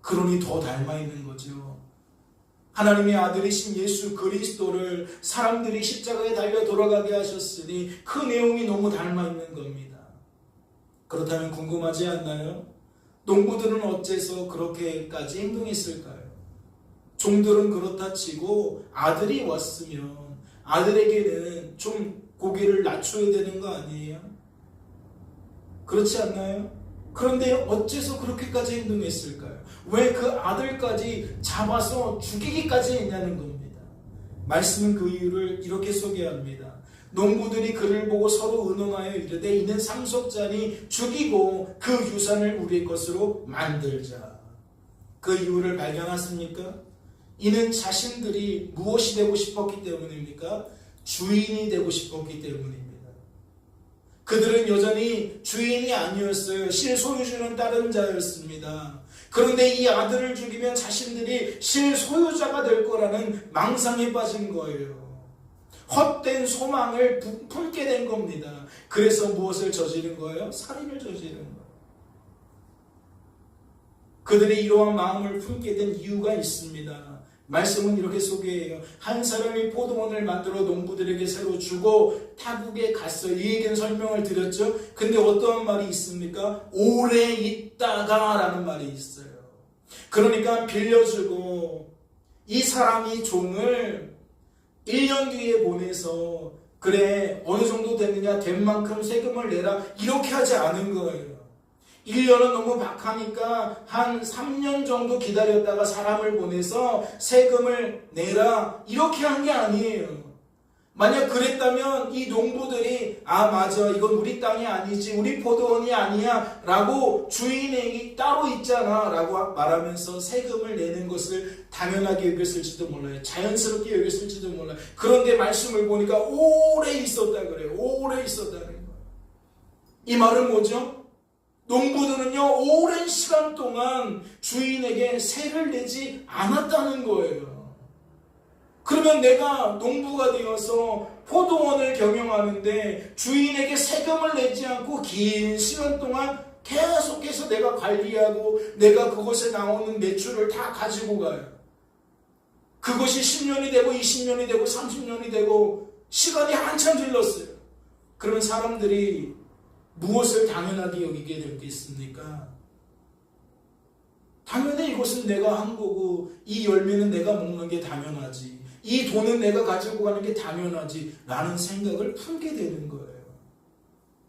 그러니 더 닮아 있는 거죠. 하나님의 아들이신 예수 그리스도를 사람들이 십자가에 달려 돌아가게 하셨으니 그 내용이 너무 닮아 있는 겁니다. 그렇다면 궁금하지 않나요? 농부들은 어째서 그렇게까지 행동했을까요? 종들은 그렇다 치고 아들이 왔으면 아들에게는 좀 고개를 낮춰야 되는 거 아니에요? 그렇지 않나요? 그런데 어째서 그렇게까지 행동했을까요? 왜 그 아들까지 잡아서 죽이기까지 했냐는 겁니다. 말씀은 그 이유를 이렇게 소개합니다. 농부들이 그를 보고 서로 의논하여 이르되 이는 상속자니 죽이고 그 유산을 우리의 것으로 만들자. 그 이유를 발견하십니까? 이는 자신들이 무엇이 되고 싶었기 때문입니까? 주인이 되고 싶었기 때문입니다. 그들은 여전히 주인이 아니었어요. 실소유주는 다른 자였습니다. 그런데 이 아들을 죽이면 자신들이 실소유자가 될 거라는 망상에 빠진 거예요. 헛된 소망을 품게 된 겁니다. 그래서 무엇을 저지른 거예요? 살인을 저지른 거예요. 그들이 이러한 마음을 품게 된 이유가 있습니다. 말씀은 이렇게 소개해요. 한 사람이 포도원을 만들어 농부들에게 새로 주고 타국에 갔어요. 이 얘기는 설명을 드렸죠. 근데 어떠한 말이 있습니까? 오래 있다가 라는 말이 있어요. 그러니까 빌려주고 이 사람이 종을 1년 뒤에 보내서 그래 어느 정도 됐느냐 된 만큼 세금을 내라 이렇게 하지 않은 거예요. 1년은 너무 박하니까 한 3년 정도 기다렸다가 사람을 보내서 세금을 내라 이렇게 한 게 아니에요. 만약 그랬다면 이 농부들이 아 맞아 이건 우리 땅이 아니지 우리 포도원이 아니야 라고 주인이 따로 있잖아 라고 말하면서 세금을 내는 것을 당연하게 여겼을지도 몰라요. 자연스럽게 여겼을지도 몰라요. 그런데 말씀을 보니까 오래 있었다 그래요. 오래 있었다는 거예요. 이 말은 뭐죠? 농부들은요 오랜 시간 동안 주인에게 세를 내지 않았다는 거예요. 그러면 내가 농부가 되어서 포도원을 경영하는데 주인에게 세금을 내지 않고 긴 시간 동안 계속해서 내가 관리하고 내가 그것에 나오는 매출을 다 가지고 가요. 그것이 10년이 되고 20년이 되고 30년이 되고 시간이 한참 흘렀어요. 그러면 사람들이 무엇을 당연하게 여기게 되겠습니까? 당연히 이것은 내가 한 거고 이 열매는 내가 먹는 게 당연하지. 이 돈은 내가 가지고 가는 게 당연하지 라는 생각을 품게 되는 거예요.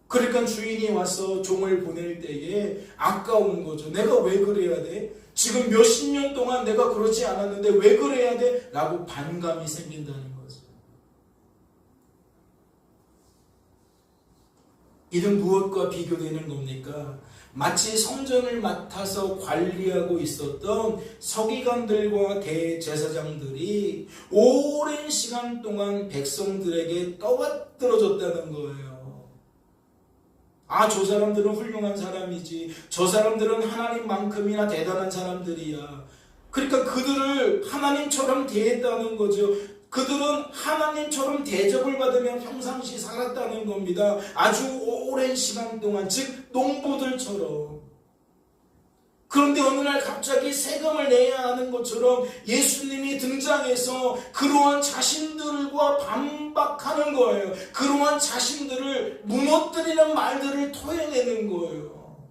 그러니까 주인이 와서 종을 보낼 때에 아까운 거죠. 내가 왜 그래야 돼? 지금 몇십 년 동안 내가 그러지 않았는데 왜 그래야 돼? 라고 반감이 생긴다는 거죠. 이는 무엇과 비교되는 겁니까? 마치 성전을 맡아서 관리하고 있었던 서기관들과 대제사장들이 오랜 시간 동안 백성들에게 떠받들어졌다는 거예요. 아, 저 사람들은 훌륭한 사람이지. 저 사람들은 하나님만큼이나 대단한 사람들이야. 그러니까 그들을 하나님처럼 대했다는 거죠. 그들은 하나님처럼 대접을 받으며 평상시 살았다는 겁니다. 아주 오랜 시간 동안, 즉 농부들처럼. 그런데 어느 날 갑자기 세금을 내야 하는 것처럼 예수님이 등장해서 그러한 자신들과 반박하는 거예요. 그러한 자신들을 무너뜨리는 말들을 토해내는 거예요.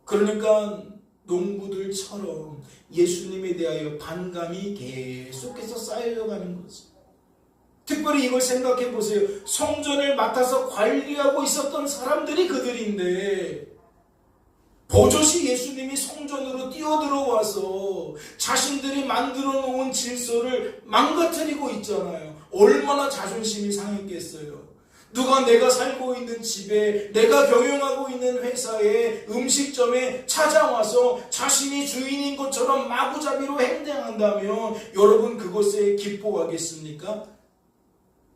그러니까 농부들처럼 예수님에 대하여 반감이 계속해서 쌓여가는 거죠. 특별히 이걸 생각해 보세요. 성전을 맡아서 관리하고 있었던 사람들이 그들인데 버젓이 예수님이 성전으로 뛰어들어와서 자신들이 만들어 놓은 질서를 망가뜨리고 있잖아요. 얼마나 자존심이 상했겠어요. 누가 내가 살고 있는 집에, 내가 경영하고 있는 회사에, 음식점에 찾아와서 자신이 주인인 것처럼 마구잡이로 행동한다면 여러분 그것에 기뻐하겠습니까?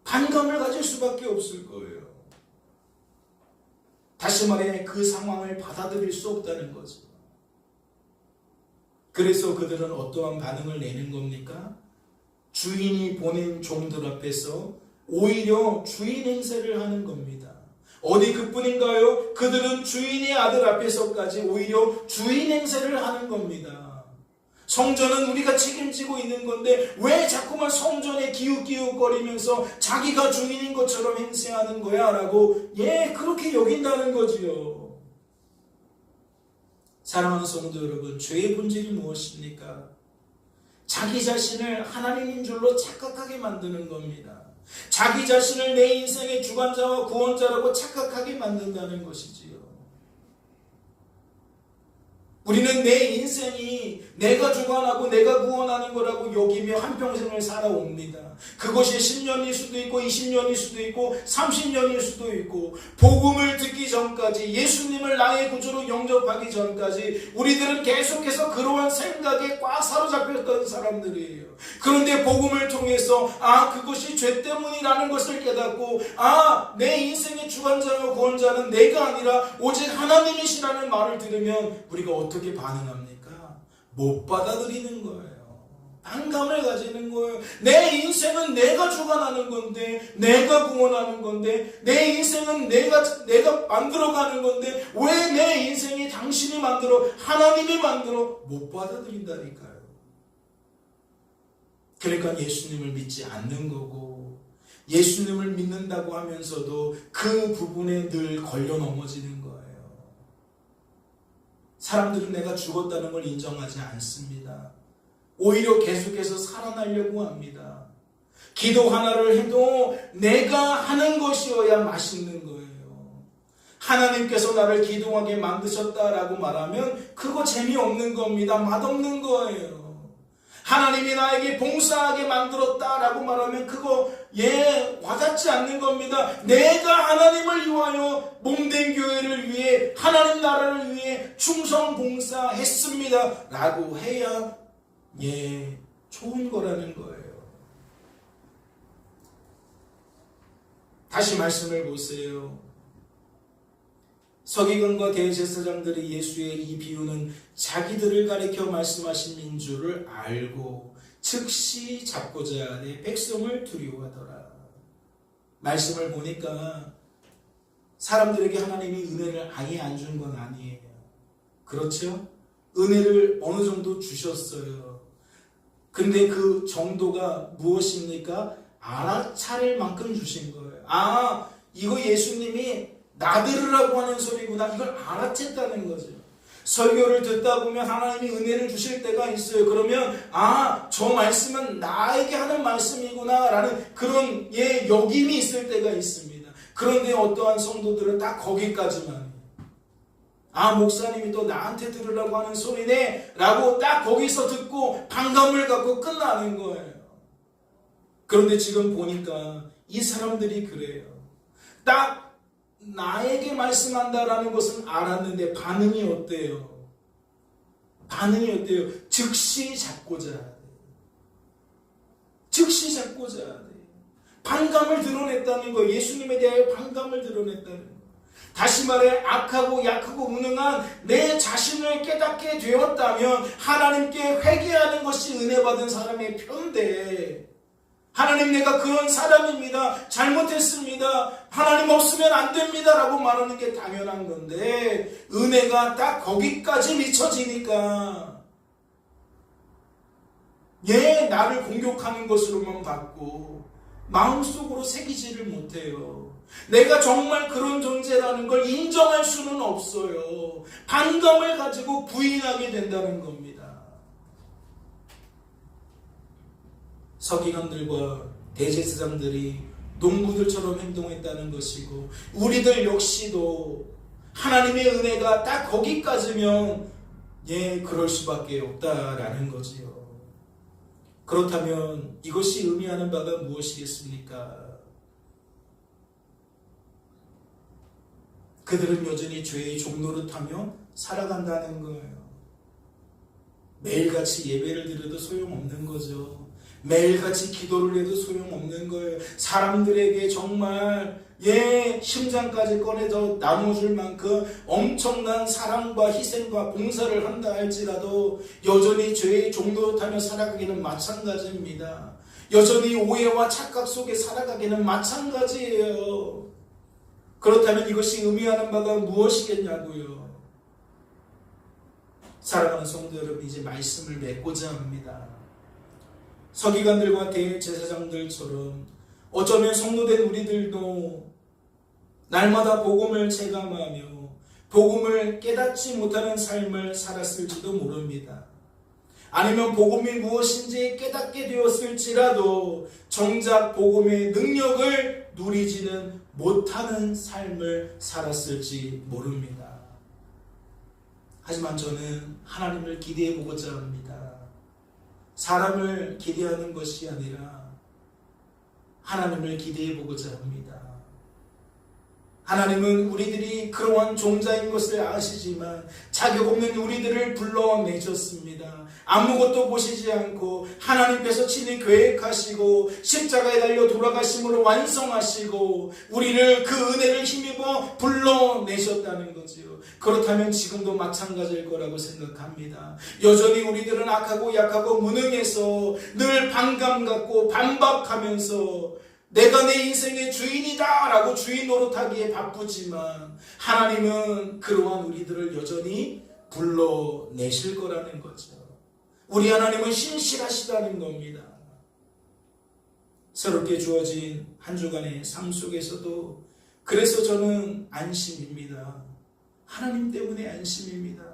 반감을 가질 수밖에 없을 거예요. 다시 말해 그 상황을 받아들일 수 없다는 거죠. 그래서 그들은 어떠한 반응을 내는 겁니까? 주인이 보낸 종들 앞에서 오히려 주인 행세를 하는 겁니다. 어디 그뿐인가요? 그들은 주인의 아들 앞에서까지 오히려 주인 행세를 하는 겁니다. 성전은 우리가 책임지고 있는 건데 왜 자꾸만 성전에 기웃기웃거리면서 자기가 주인인 것처럼 행세하는 거야? 라고 그렇게 여긴다는 거지요. 사랑하는 성도 여러분, 죄의 본질이 무엇입니까? 자기 자신을 하나님인 줄로 착각하게 만드는 겁니다. 자기 자신을 내 인생의 주관자와 구원자라고 착각하게 만든다는 것이지요. 우리는 내 인생이 내가 주관하고 내가 구원하는 거라고 여기며 한평생을 살아옵니다. 그것이 10년일 수도 있고 20년일 수도 있고 30년일 수도 있고 복음을 듣기 전까지 예수님을 나의 구주로 영접하기 전까지 우리들은 계속해서 그러한 생각에 꽉 사로잡혔던 사람들이에요. 그런데 복음을 통해서 그것이 죄 때문이라는 것을 깨닫고 내 인생의 주관자와 구원자는 내가 아니라 오직 하나님이시라는 말을 들으면 우리가 어떻게 반응합니까? 못 받아들이는 거예요. 반감을 가지는 거예요. 내 인생은 내가 주관하는 건데, 내가 구원하는 건데, 내 인생은 내가 만들어가는 건데 왜 내 인생이 당신이 만들어, 하나님이 만들어? 못 받아들인다니까요. 그러니까 예수님을 믿지 않는 거고, 예수님을 믿는다고 하면서도 그 부분에 늘 걸려 넘어지는 거예요. 사람들은 내가 죽었다는 걸 인정하지 않습니다. 오히려 계속해서 살아나려고 합니다. 기도 하나를 해도 내가 하는 것이어야 맛있는 거예요. 하나님께서 나를 기도하게 만드셨다라고 말하면 그거 재미없는 겁니다. 맛없는 거예요. 하나님이 나에게 봉사하게 만들었다라고 말하면 그거 와닿지 않는 겁니다. 내가 하나님을 위하여 몸된 교회를 위해 하나님 나라를 위해 충성 봉사했습니다 라고 해야 좋은 거라는 거예요. 다시 말씀을 보세요. 서기관과 대제사장들이 예수의 이 비유는 자기들을 가리켜 말씀하신 줄을 알고 즉시 잡고자 하되 백성을 두려워하더라. 말씀을 보니까 사람들에게 하나님이 은혜를 아예 안 준 건 아니에요. 그렇죠? 은혜를 어느 정도 주셨어요. 근데 그 정도가 무엇입니까? 알아차릴 만큼 주신 거예요. 이거 예수님이 나들으라고 하는 소리구나. 이걸 알아챘다는 거죠. 설교를 듣다 보면 하나님이 은혜를 주실 때가 있어요. 그러면 저 말씀은 나에게 하는 말씀이구나 라는 그런 여김이 있을 때가 있습니다. 그런데 어떠한 성도들은 딱 거기까지만 목사님이 또 나한테 들으라고 하는 소리네 라고 딱 거기서 듣고 반감을 갖고 끝나는 거예요. 그런데 지금 보니까 이 사람들이 그래요. 딱 나에게 말씀한다라는 것은 알았는데 반응이 어때요? 즉시 잡고자 하네. 즉시 잡고자 하네. 반감을 드러냈다는 거예요. 예수님에 대하여 반감을 드러냈다는 거예요. 다시 말해 악하고 약하고 무능한 내 자신을 깨닫게 되었다면 하나님께 회개하는 것이 은혜 받은 사람의 편데 하나님, 내가 그런 사람입니다. 잘못했습니다. 하나님 없으면 안 됩니다. 라고 말하는 게 당연한 건데, 은혜가 딱 거기까지 미쳐지니까, 나를 공격하는 것으로만 받고, 마음속으로 새기지를 못해요. 내가 정말 그런 존재라는 걸 인정할 수는 없어요. 반감을 가지고 부인하게 된다는 겁니다. 서기관들과 대제사장들이 농부들처럼 행동했다는 것이고, 우리들 역시도 하나님의 은혜가 딱 거기까지면 그럴 수밖에 없다라는 거지요. 그렇다면 이것이 의미하는 바가 무엇이겠습니까? 그들은 여전히 죄의 종노릇하며 살아간다는 거예요. 매일같이 예배를 드려도 소용없는 거죠. 매일같이 기도를 해도 소용없는 거예요. 사람들에게 정말 심장까지 꺼내서 나눠줄 만큼 엄청난 사랑과 희생과 봉사를 한다 할지라도 여전히 죄의 종노릇하며 살아가기는 마찬가지입니다. 여전히 오해와 착각 속에 살아가기는 마찬가지예요. 그렇다면 이것이 의미하는 바가 무엇이겠냐고요. 사랑하는 성도 여러분, 이제 말씀을 맺고자 합니다. 서기관들과 대제사장들처럼 어쩌면 성도된 우리들도 날마다 복음을 체감하며 복음을 깨닫지 못하는 삶을 살았을지도 모릅니다. 아니면 복음이 무엇인지 깨닫게 되었을지라도 정작 복음의 능력을 누리지는 못하는 삶을 살았을지 모릅니다. 하지만 저는 하나님을 기대해 보고자 합니다. 사람을 기대하는 것이 아니라 하나님을 기대해 보고자 합니다. 하나님은 우리들이 그러한 종자인 것을 아시지만 자격 없는 우리들을 불러내셨습니다. 아무것도 보시지 않고 하나님께서 친히 계획하시고 십자가에 달려 돌아가심으로 완성하시고 우리를 그 은혜를 힘입어 불러내셨다는 거지요. 그렇다면 지금도 마찬가지일 거라고 생각합니다. 여전히 우리들은 악하고 약하고 무능해서 늘 반감 갖고 반박하면서 내가 내 인생의 주인이다 라고 주인 노릇하기에 바쁘지만 하나님은 그러한 우리들을 여전히 불러내실 거라는 거죠. 우리 하나님은 신실하시다는 겁니다. 새롭게 주어진 한 주간의 삶 속에서도 그래서 저는 안심입니다. 하나님 때문에 안심입니다.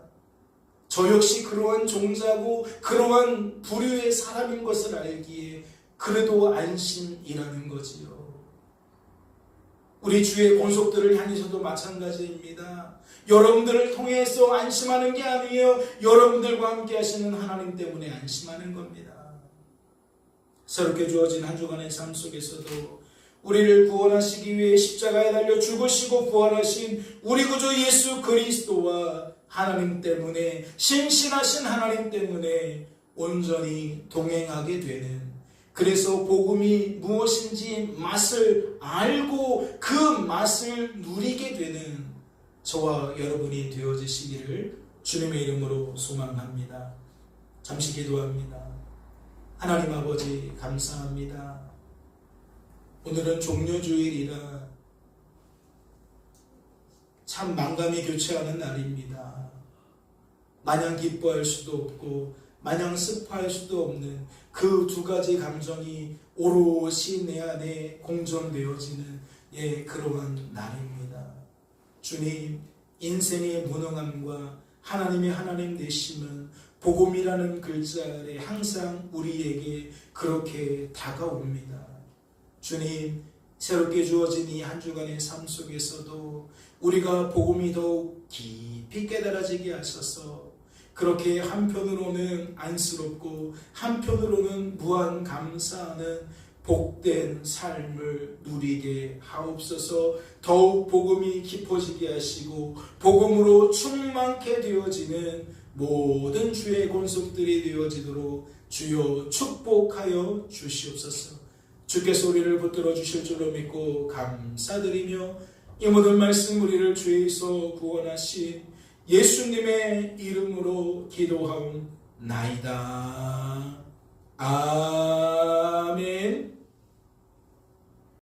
저 역시 그러한 종자고 그러한 부류의 사람인 것을 알기에 그래도 안심이라는 거지요. 우리 주의 권속들을 향해서도 마찬가지입니다. 여러분들을 통해서 안심하는 게 아니에요. 여러분들과 함께 하시는 하나님 때문에 안심하는 겁니다. 새롭게 주어진 한 주간의 삶 속에서도 우리를 구원하시기 위해 십자가에 달려 죽으시고 부활하신 우리 구주 예수 그리스도와 하나님 때문에, 신실하신 하나님 때문에 온전히 동행하게 되는, 그래서 복음이 무엇인지 맛을 알고 그 맛을 누리게 되는 저와 여러분이 되어지시기를 주님의 이름으로 소망합니다. 잠시 기도합니다. 하나님 아버지, 감사합니다. 오늘은 종료주일이라 참 만감이 교체하는 날입니다. 마냥 기뻐할 수도 없고 마냥 슬퍼할 수도 없는 그 두 가지 감정이 오롯이 내 안에 공존되어지는 그러한 날입니다. 주님, 인생의 무능함과 하나님의 하나님 되심은 복음이라는 글자 아래 항상 우리에게 그렇게 다가옵니다. 주님, 새롭게 주어진 이 한 주간의 삶 속에서도 우리가 복음이 더욱 깊이 깨달아지게 하셔서 그렇게 한편으로는 안쓰럽고 한편으로는 무한 감사하는 복된 삶을 누리게 하옵소서. 더욱 복음이 깊어지게 하시고 복음으로 충만케 되어지는 모든 주의 권속들이 되어지도록 주여 축복하여 주시옵소서. 주께서 우리를 붙들어 주실 줄로 믿고 감사드리며 이 모든 말씀 우리를 죄에서 구원하신 예수님의 이름으로 기도하옵나이다. 아멘.